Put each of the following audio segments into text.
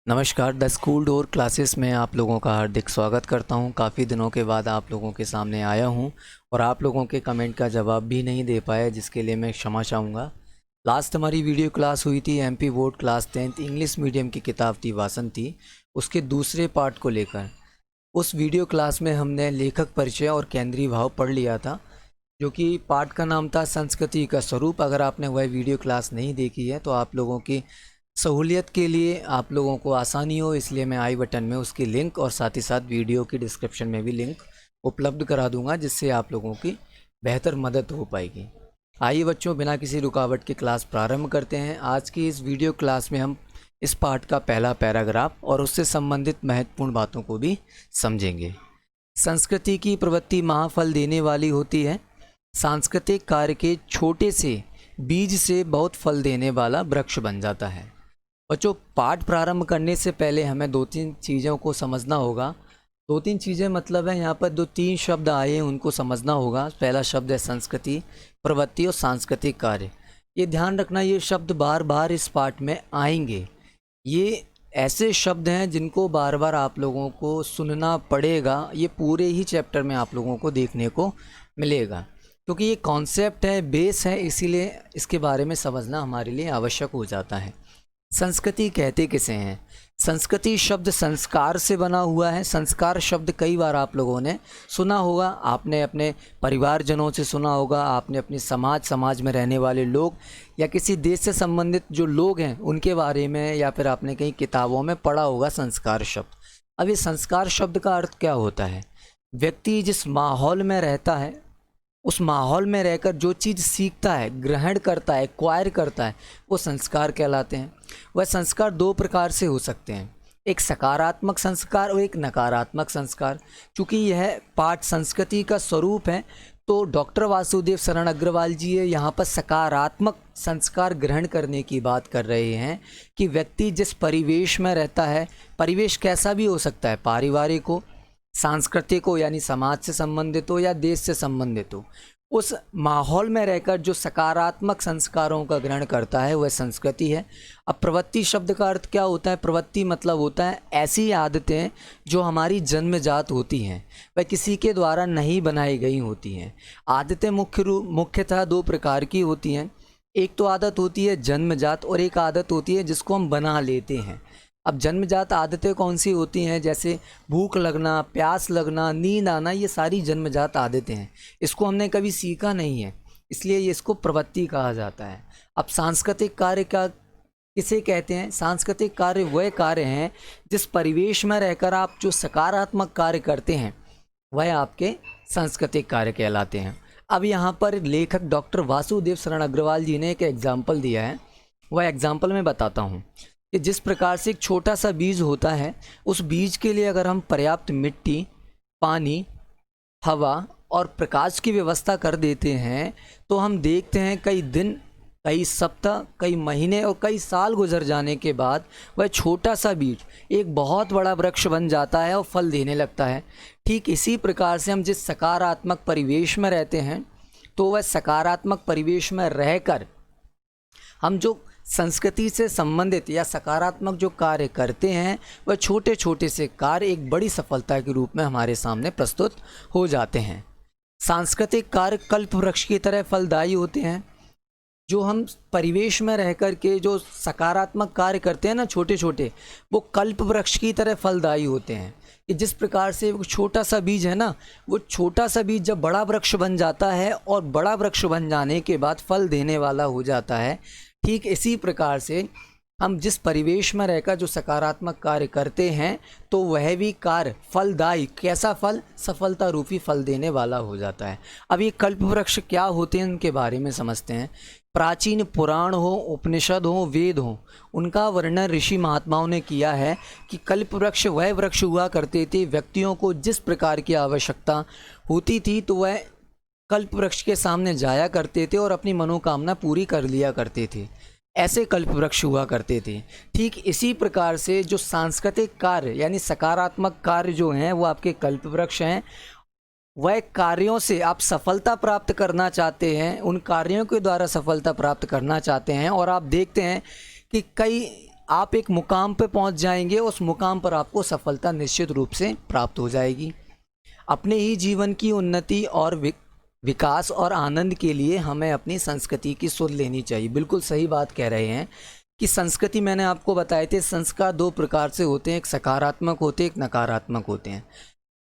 नमस्कार। The school door classes में आप लोगों का हार्दिक स्वागत करता हूं। काफ़ी दिनों के बाद आप लोगों के सामने आया हूं और आप लोगों के कमेंट का जवाब भी नहीं दे पाया, जिसके लिए मैं क्षमा चाहूँगा। लास्ट हमारी वीडियो क्लास हुई थी MP board class 10th English medium की किताब थी वासंती, उसके दूसरे पार्ट को लेकर। उस वीडियो क्लास में हमने लेखक परिचय और केंद्रीय भाव पढ़ लिया था, जो कि पार्ट का नाम था संस्कृति का स्वरूप। अगर आपने वह वीडियो क्लास नहीं देखी है तो आप लोगों की सहूलियत के लिए, आप लोगों को आसानी हो इसलिए मैं आई बटन में उसकी लिंक और साथ ही साथ वीडियो की डिस्क्रिप्शन में भी लिंक उपलब्ध करा दूंगा, जिससे आप लोगों की बेहतर मदद हो पाएगी। आइए बच्चों, बिना किसी रुकावट के क्लास प्रारंभ करते हैं। आज की इस वीडियो क्लास में हम इस पार्ट का पहला पैराग्राफ और उससे संबंधित महत्वपूर्ण बातों को भी समझेंगे। संस्कृति की प्रवृत्ति महाफल देने वाली होती है। सांस्कृतिक कार्य के छोटे से बीज से बहुत फल देने वाला वृक्ष बन जाता है। बच्चों, पाठ प्रारंभ करने से पहले हमें दो तीन चीज़ों को समझना होगा। दो तीन चीज़ें मतलब है, यहाँ पर दो तीन शब्द आए हैं, उनको समझना होगा। पहला शब्द है संस्कृति, प्रवृत्ति और सांस्कृतिक कार्य। ये ध्यान रखना, ये शब्द बार बार इस पाठ में आएंगे। ये ऐसे शब्द हैं जिनको बार बार आप लोगों को सुनना पड़ेगा। ये पूरे ही चैप्टर में आप लोगों को देखने को मिलेगा, क्योंकि ये कॉन्सेप्ट है, बेस है, इसीलिए इसके बारे में समझना हमारे लिए आवश्यक हो जाता है। संस्कृति कहते किसे हैं? संस्कृति शब्द संस्कार से बना हुआ है। संस्कार शब्द कई बार आप लोगों ने सुना होगा, आपने अपने परिवारजनों से सुना होगा, आपने अपने समाज में रहने वाले लोग या किसी देश से संबंधित जो लोग हैं उनके बारे में, या फिर आपने कहीं किताबों में पढ़ा होगा संस्कार शब्द। अब ये संस्कार शब्द का अर्थ क्या होता है? व्यक्ति जिस माहौल में रहता है, उस माहौल में रहकर जो चीज़ सीखता है, ग्रहण करता है, एक्वायर करता है, वो संस्कार कहलाते हैं। वह संस्कार दो प्रकार से हो सकते हैं, एक सकारात्मक संस्कार और एक नकारात्मक संस्कार। क्योंकि यह पाठ संस्कृति का स्वरूप है, तो डॉक्टर वासुदेव शरण अग्रवाल जी यहाँ पर सकारात्मक संस्कार ग्रहण करने की बात कर रहे हैं कि व्यक्ति जिस परिवेश में रहता है, परिवेश कैसा भी हो सकता है, पारिवारिक हो, सांस्कृतिक हो यानी समाज से संबंधित हो, या देश से संबंधित हो, उस माहौल में रहकर जो सकारात्मक संस्कारों का ग्रहण करता है वह संस्कृति है। अब प्रवृत्ति शब्द का अर्थ क्या होता है? प्रवृत्ति मतलब होता है ऐसी आदतें जो हमारी जन्मजात होती हैं, वह किसी के द्वारा नहीं बनाई गई होती हैं। आदतें मुख्यतः दो प्रकार की होती हैं। एक तो आदत होती है जन्मजात और एक आदत होती है जिसको हम बना लेते हैं। अब जन्मजात आदतें कौन सी होती हैं? जैसे भूख लगना, प्यास लगना, नींद आना, ये सारी जन्मजात आदतें हैं। इसको हमने कभी सीखा नहीं है, इसलिए ये इसको प्रवृत्ति कहा जाता है। अब सांस्कृतिक कार्य का किसे कहते हैं? सांस्कृतिक कार्य वह कार्य हैं जिस परिवेश में रहकर आप जो सकारात्मक कार्य करते हैं वह आपके सांस्कृतिक कार्य कहलाते हैं। अब यहाँ पर लेखक डॉक्टर वासुदेव शरण अग्रवाल जी ने एक एग्जाम्पल दिया है, वह एग्जाम्पल मैं बताता हूँ कि जिस प्रकार से एक छोटा सा बीज होता है, उस बीज के लिए अगर हम पर्याप्त मिट्टी, पानी, हवा और प्रकाश की व्यवस्था कर देते हैं तो हम देखते हैं कई दिन, कई सप्ताह, कई महीने और कई साल गुजर जाने के बाद वह छोटा सा बीज एक बहुत बड़ा वृक्ष बन जाता है और फल देने लगता है। ठीक इसी प्रकार से हम जिस सकारात्मक परिवेश में रहते हैं, तो वह सकारात्मक परिवेश में रहकर हम जो संस्कृति से संबंधित या सकारात्मक जो कार्य करते हैं, वह छोटे छोटे से कार्य एक बड़ी सफलता के रूप में हमारे सामने प्रस्तुत हो जाते हैं। सांस्कृतिक कार्य कल्प वृक्ष की तरह फलदायी होते हैं। जो हम परिवेश में रह कर के जो सकारात्मक कार्य करते हैं ना, छोटे छोटे, वो कल्प वृक्ष की तरह फलदायी होते हैं। कि जिस प्रकार से वो छोटा सा बीज है ना, वो छोटा सा बीज जब बड़ा वृक्ष बन जाता है और बड़ा वृक्ष बन जाने के बाद फल देने वाला हो जाता है, ठीक इसी प्रकार से हम जिस परिवेश में रहकर जो सकारात्मक कार्य करते हैं तो वह भी कार्य फलदायी, कैसा फल? सफलता रूपी फल देने वाला हो जाता है। अब ये कल्प वृक्ष क्या होते हैं, उनके बारे में समझते हैं। प्राचीन पुराण हो, उपनिषद हो, वेद हो, उनका वर्णन ऋषि महात्माओं ने किया है कि कल्प वृक्ष वह वृक्ष हुआ करते थे, व्यक्तियों को जिस प्रकार की आवश्यकता होती थी तो वह कल्प वृक्ष के सामने जाया करते थे और अपनी मनोकामना पूरी कर लिया करते थे। ऐसे कल्प वृक्ष हुआ करते थे। ठीक इसी प्रकार से जो सांस्कृतिक कार्य यानी सकारात्मक कार्य जो हैं वो आपके कल्प वृक्ष हैं। वह कार्यों से आप सफलता प्राप्त करना चाहते हैं, उन कार्यों के द्वारा सफलता प्राप्त करना चाहते हैं, और आप देखते हैं कि कई आप एक मुकाम पे पहुंच जाएंगे, उस मुकाम पर आपको सफलता निश्चित रूप से प्राप्त हो जाएगी। अपने ही जीवन की उन्नति और विकास और आनंद के लिए हमें अपनी संस्कृति की सुध लेनी चाहिए। बिल्कुल सही बात कह रहे हैं कि संस्कृति, मैंने आपको बताए थे, संस्कार दो प्रकार से होते हैं, एक सकारात्मक होते हैं, एक नकारात्मक होते हैं।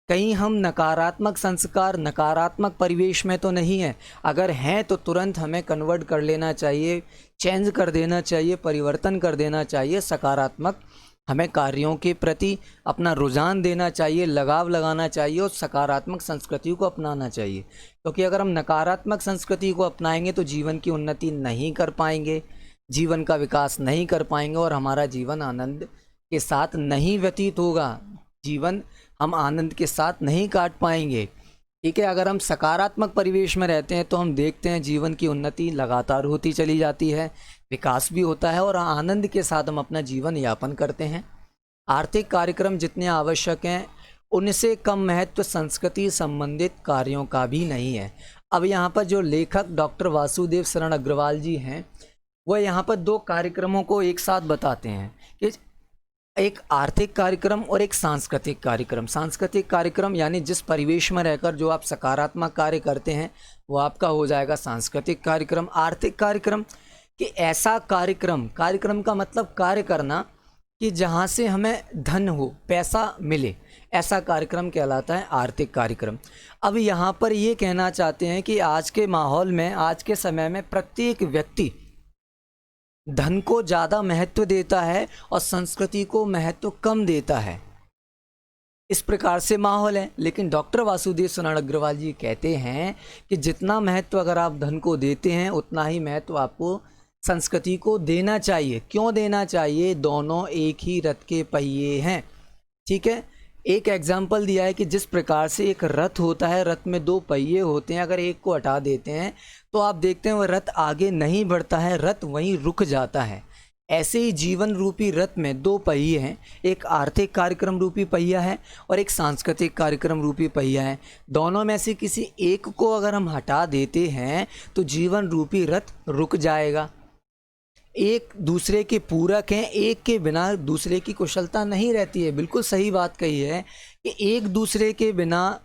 कहीं हम नकारात्मक संस्कार नकारात्मक परिवेश में तो नहीं है, अगर हैं तो तुरंत हमें कन्वर्ट कर लेना चाहिए, चेंज कर देना चाहिए, परिवर्तन कर देना चाहिए। सकारात्मक हमें कार्यों के प्रति अपना रुझान देना चाहिए, लगाव लगाना चाहिए और सकारात्मक संस्कृति को अपनाना चाहिए। क्योंकि अगर हम नकारात्मक संस्कृति को अपनाएंगे तो जीवन की उन्नति नहीं कर पाएंगे, जीवन का विकास नहीं कर पाएंगे और हमारा जीवन आनंद के साथ नहीं व्यतीत होगा, जीवन हम आनंद के साथ नहीं काट पाएंगे। ठीक है, अगर हम सकारात्मक परिवेश में रहते हैं तो हम देखते हैं जीवन की उन्नति लगातार होती चली जाती है, विकास भी होता है और आनंद के साथ हम अपना जीवन यापन करते हैं। आर्थिक कार्यक्रम जितने आवश्यक हैं उनसे कम महत्व संस्कृति संबंधित कार्यों का भी नहीं है। अब यहाँ पर जो लेखक डॉक्टर वासुदेव शरण अग्रवाल जी हैं, वह यहाँ पर दो कार्यक्रमों को एक साथ बताते हैं कि एक आर्थिक कार्यक्रम और एक सांस्कृतिक कार्यक्रम। सांस्कृतिक कार्यक्रम यानी जिस परिवेश में रहकर जो आप सकारात्मक कार्य करते हैं वो आपका हो जाएगा सांस्कृतिक कार्यक्रम। आर्थिक कार्यक्रम कि ऐसा कार्यक्रम, कार्यक्रम का मतलब कार्य करना, कि जहाँ से हमें धन हो, पैसा मिले, ऐसा कार्यक्रम कहलाता है आर्थिक कार्यक्रम। अब यहाँ पर ये कहना चाहते हैं कि आज के माहौल में, आज के समय में प्रत्येक व्यक्ति धन को ज़्यादा महत्व देता है और संस्कृति को महत्व कम देता है, इस प्रकार से माहौल है। लेकिन डॉक्टर वासुदेव शरण अग्रवाल जी कहते हैं कि जितना महत्व अगर आप धन को देते हैं उतना ही महत्व आपको संस्कृति को देना चाहिए। क्यों देना चाहिए? दोनों एक ही रथ के पहिए हैं। ठीक है, एक एग्जाम्पल दिया है कि जिस प्रकार से एक रथ होता है, रथ में दो पहिए होते हैं, अगर एक को हटा देते हैं तो आप देखते हैं वह रथ आगे नहीं बढ़ता है, रथ वहीं रुक जाता है। ऐसे ही जीवन रूपी रथ में दो पहिए हैं, एक आर्थिक कार्यक्रम रूपी पहिया है और एक सांस्कृतिक कार्यक्रम रूपी पहिया है। दोनों में से किसी एक को अगर हम हटा देते हैं तो जीवन रूपी रथ रुक जाएगा। एक दूसरे के पूरक हैं, एक के बिना दूसरे की कुशलता नहीं रहती है। बिल्कुल सही बात कही है कि एक दूसरे के बिना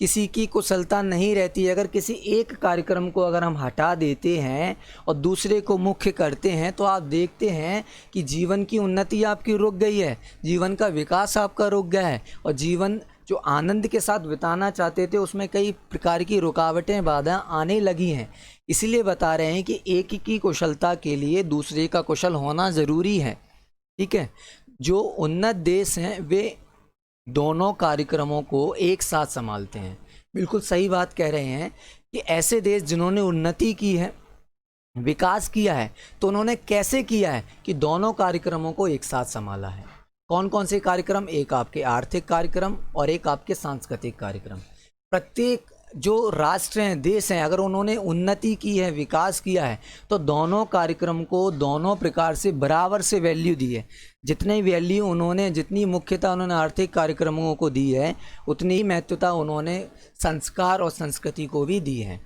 किसी की कुशलता नहीं रहती है। अगर किसी एक कार्यक्रम को अगर हम हटा देते हैं और दूसरे को मुख्य करते हैं तो आप देखते हैं कि जीवन की उन्नति आपकी रुक गई है, जीवन का विकास आपका रुक गया है और जीवन जो आनंद के साथ बिताना चाहते थे उसमें कई प्रकार की रुकावटें, बाधा आने लगी हैं। इसलिए बता रहे हैं कि एक की कुशलता के लिए दूसरे का कुशल होना ज़रूरी है। ठीक है, जो उन्नत देश हैं वे दोनों कार्यक्रमों को एक साथ संभालते हैं। बिल्कुल सही बात कह रहे हैं कि ऐसे देश जिन्होंने उन्नति की है, विकास किया है, तो उन्होंने कैसे किया है कि दोनों कार्यक्रमों को एक साथ संभाला है। कौन कौन से कार्यक्रम? एक आपके आर्थिक कार्यक्रम और एक आपके सांस्कृतिक कार्यक्रम। प्रत्येक जो राष्ट्र हैं, देश हैं, अगर उन्होंने उन्नति की है, विकास किया है, तो दोनों कार्यक्रम को दोनों प्रकार से बराबर से वैल्यू दी है। जितनी वैल्यू उन्होंने, जितनी मुख्यता उन्होंने आर्थिक कार्यक्रमों को दी है, उतनी ही महत्वता उन्होंने संस्कार और संस्कृति को भी दी है।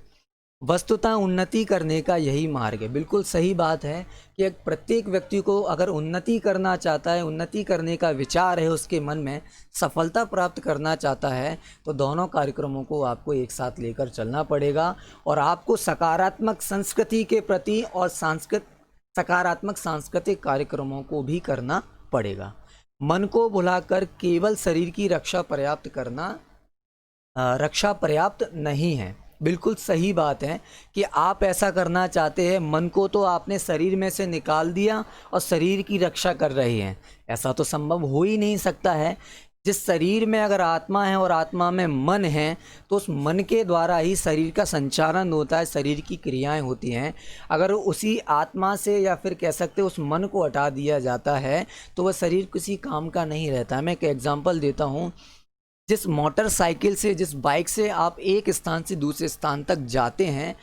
वस्तुतः उन्नति करने का यही मार्ग है। बिल्कुल सही बात है कि प्रत्येक व्यक्ति को अगर उन्नति करना चाहता है, उन्नति करने का विचार है उसके मन में, सफलता प्राप्त करना चाहता है, तो दोनों कार्यक्रमों को आपको एक साथ लेकर चलना पड़ेगा और आपको सकारात्मक संस्कृति के प्रति और सकारात्मक सांस्कृतिक कार्यक्रमों को भी करना पड़ेगा। मन को भुलाकर केवल शरीर की रक्षा पर्याप्त नहीं है। बिल्कुल सही बात है कि आप ऐसा करना चाहते हैं, मन को तो आपने शरीर में से निकाल दिया और शरीर की रक्षा कर रहे हैं, ऐसा तो संभव हो ही नहीं सकता है। जिस शरीर में अगर आत्मा है और आत्मा में मन है तो उस मन के द्वारा ही शरीर का संचालन होता है, शरीर की क्रियाएं होती हैं। अगर उसी आत्मा से या फिर कह सकते उस मन को हटा दिया जाता है तो वह शरीर किसी काम का नहीं रहता है। मैं एक एग्जांपल देता हूँ। जिस मोटरसाइकिल से, जिस बाइक से आप एक स्थान से दूसरे स्थान तक जाते हैं,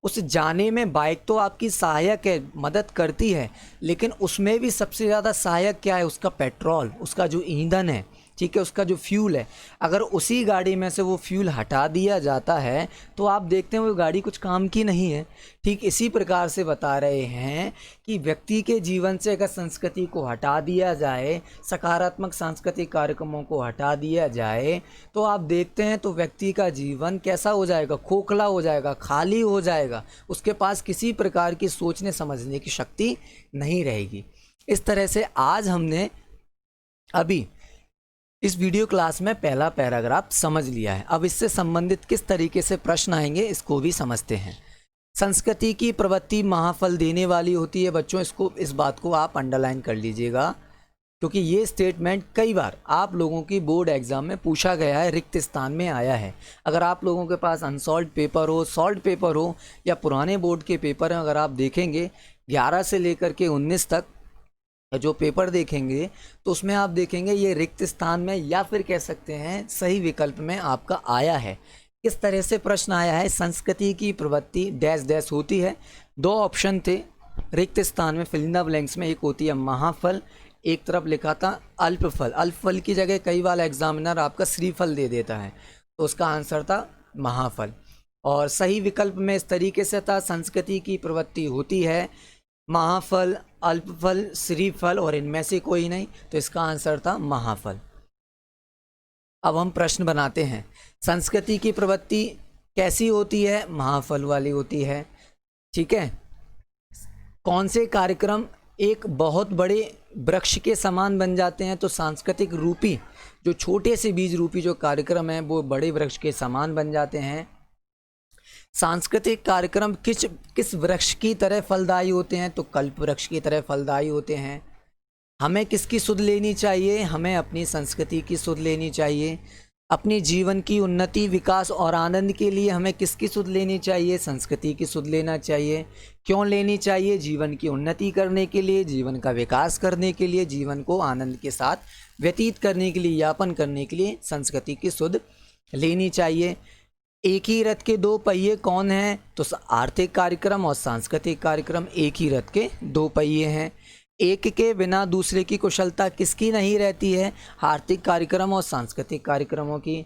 उस जाने में बाइक तो आपकी सहायक है, मदद करती है, लेकिन उसमें भी सबसे ज़्यादा सहायक क्या है? उसका पेट्रोल, उसका जो ईंधन है। ठीक है, उसका जो फ्यूल है, अगर उसी गाड़ी में से वो फ्यूल हटा दिया जाता है तो आप देखते हैं वो गाड़ी कुछ काम की नहीं है। ठीक इसी प्रकार से बता रहे हैं कि व्यक्ति के जीवन से अगर संस्कृति को हटा दिया जाए, सकारात्मक सांस्कृतिक कार्यक्रमों को हटा दिया जाए, तो आप देखते हैं तो व्यक्ति का जीवन कैसा हो जाएगा, खोखला हो जाएगा, खाली हो जाएगा, उसके पास किसी प्रकार की सोचने समझने की शक्ति नहीं रहेगी। इस तरह से आज हमने अभी इस वीडियो क्लास में पहला पैराग्राफ समझ लिया है। अब इससे संबंधित किस तरीके से प्रश्न आएंगे इसको भी समझते हैं। संस्कृति की प्रवृत्ति महाफल देने वाली होती है। बच्चों इस बात को आप अंडरलाइन कर लीजिएगा, क्योंकि ये स्टेटमेंट कई बार आप लोगों की बोर्ड एग्जाम में पूछा गया है, रिक्त स्थान में आया है। अगर आप लोगों के पास अनसॉल्व पेपर हो, सॉल्व पेपर हो या पुराने बोर्ड के पेपर हैं, अगर आप देखेंगे 11 से लेकर के 19 तक जो पेपर देखेंगे तो उसमें आप देखेंगे ये रिक्त स्थान में या फिर कह सकते हैं सही विकल्प में आपका आया है। किस तरह से प्रश्न आया है, संस्कृति की प्रवृत्ति डैश डैश होती है। 2 ऑप्शन थे रिक्त स्थान में, फिल इन द ब्लैंक्स में। एक होती है महाफल, एक तरफ लिखा था अल्पफल। अल्पफल की जगह कई बार एग्जामिनर आपका श्रीफल दे देता है, तो उसका आंसर था महाफल। और सही विकल्प में इस तरीके से था, संस्कृति की प्रवृत्ति होती है महाफल, अल्पफल, श्रीफल और इनमें से कोई नहीं, तो इसका आंसर था महाफल। अब हम प्रश्न बनाते हैं। संस्कृति की प्रवृत्ति कैसी होती है, महाफल वाली होती है। ठीक है, कौन से कार्यक्रम एक बहुत बड़े वृक्ष के समान बन जाते हैं, तो सांस्कृतिक रूपी जो छोटे से बीज रूपी जो कार्यक्रम है वो बड़े वृक्ष के समान बन जाते हैं। सांस्कृतिक कार्यक्रम किस वृक्ष की तरह फलदायी होते हैं, तो कल्प वृक्ष की तरह फलदायी होते हैं। हमें किसकी सुध लेनी चाहिए, हमें अपनी संस्कृति की सुध लेनी चाहिए। अपने जीवन की उन्नति, विकास और आनंद के लिए हमें किसकी सुध लेनी चाहिए, संस्कृति की सुध लेना चाहिए। क्यों लेनी चाहिए, जीवन की उन्नति करने के लिए, जीवन का विकास करने के लिए, जीवन को आनंद के साथ व्यतीत करने के लिए, यापन करने के लिए संस्कृति की सुध लेनी चाहिए। एक ही रथ के 2 पहिए कौन हैं, तो आर्थिक कार्यक्रम और सांस्कृतिक कार्यक्रम एक ही रथ के 2 पहिए हैं। एक के बिना दूसरे की कुशलता किसकी नहीं रहती है, आर्थिक कार्यक्रम और सांस्कृतिक कार्यक्रमों की।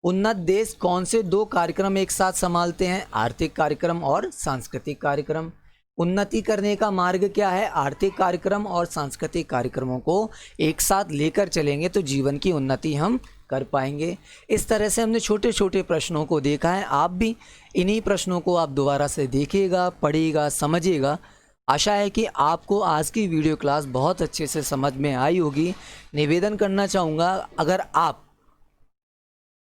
उन्नत देश कौन से 2 कार्यक्रम एक साथ संभालते हैं, आर्थिक कार्यक्रम और सांस्कृतिक कार्यक्रम। उन्नति करने का मार्ग क्या है, आर्थिक कार्यक्रम और सांस्कृतिक कार्यक्रमों को एक साथ लेकर चलेंगे तो जीवन की उन्नति हम कर पाएंगे। इस तरह से हमने छोटे छोटे प्रश्नों को देखा है। आप भी इन्हीं प्रश्नों को आप दोबारा से देखिएगा, पढ़िएगा, समझिएगा। आशा है कि आपको आज की वीडियो क्लास बहुत अच्छे से समझ में आई होगी। निवेदन करना चाहूँगा, अगर आप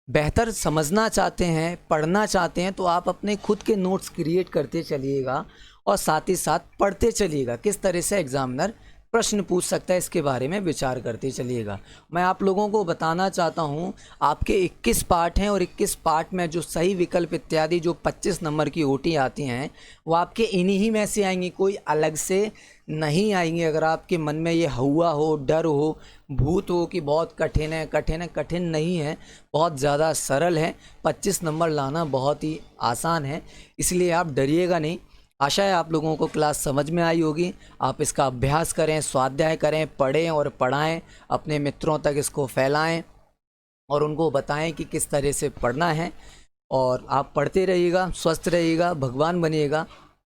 बेहतर समझना चाहते हैं, पढ़ना चाहते हैं, तो आप अपने खुद के नोट्स क्रिएट करते चलिएगा और साथ ही साथ पढ़ते चलिएगा। किस तरह से एग्जामिनर प्रश्न पूछ सकता है इसके बारे में विचार करते चलिएगा। मैं आप लोगों को बताना चाहता हूं, आपके 21 पार्ट हैं और 21 पार्ट में जो सही विकल्प इत्यादि जो 25 नंबर की ओटी आती हैं वो आपके इन्हीं में से आएंगी, कोई अलग से नहीं आएंगी। अगर आपके मन में ये हुआ हो, डर हो, भूत हो कि बहुत कठिन है, कठिन नहीं है, बहुत ज़्यादा सरल है। 25 नंबर लाना बहुत ही आसान है, इसलिए आप डरिएगा नहीं। आशा है आप लोगों को क्लास समझ में आई होगी। आप इसका अभ्यास करें, स्वाध्याय करें, पढ़ें और पढ़ाएं, अपने मित्रों तक इसको फैलाएं और उनको बताएं कि किस तरह से पढ़ना है। और आप पढ़ते रहिएगा, स्वस्थ रहिएगा, भगवान बनिएगा।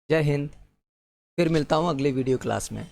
जय हिंद। फिर मिलता हूँ अगले वीडियो क्लास में।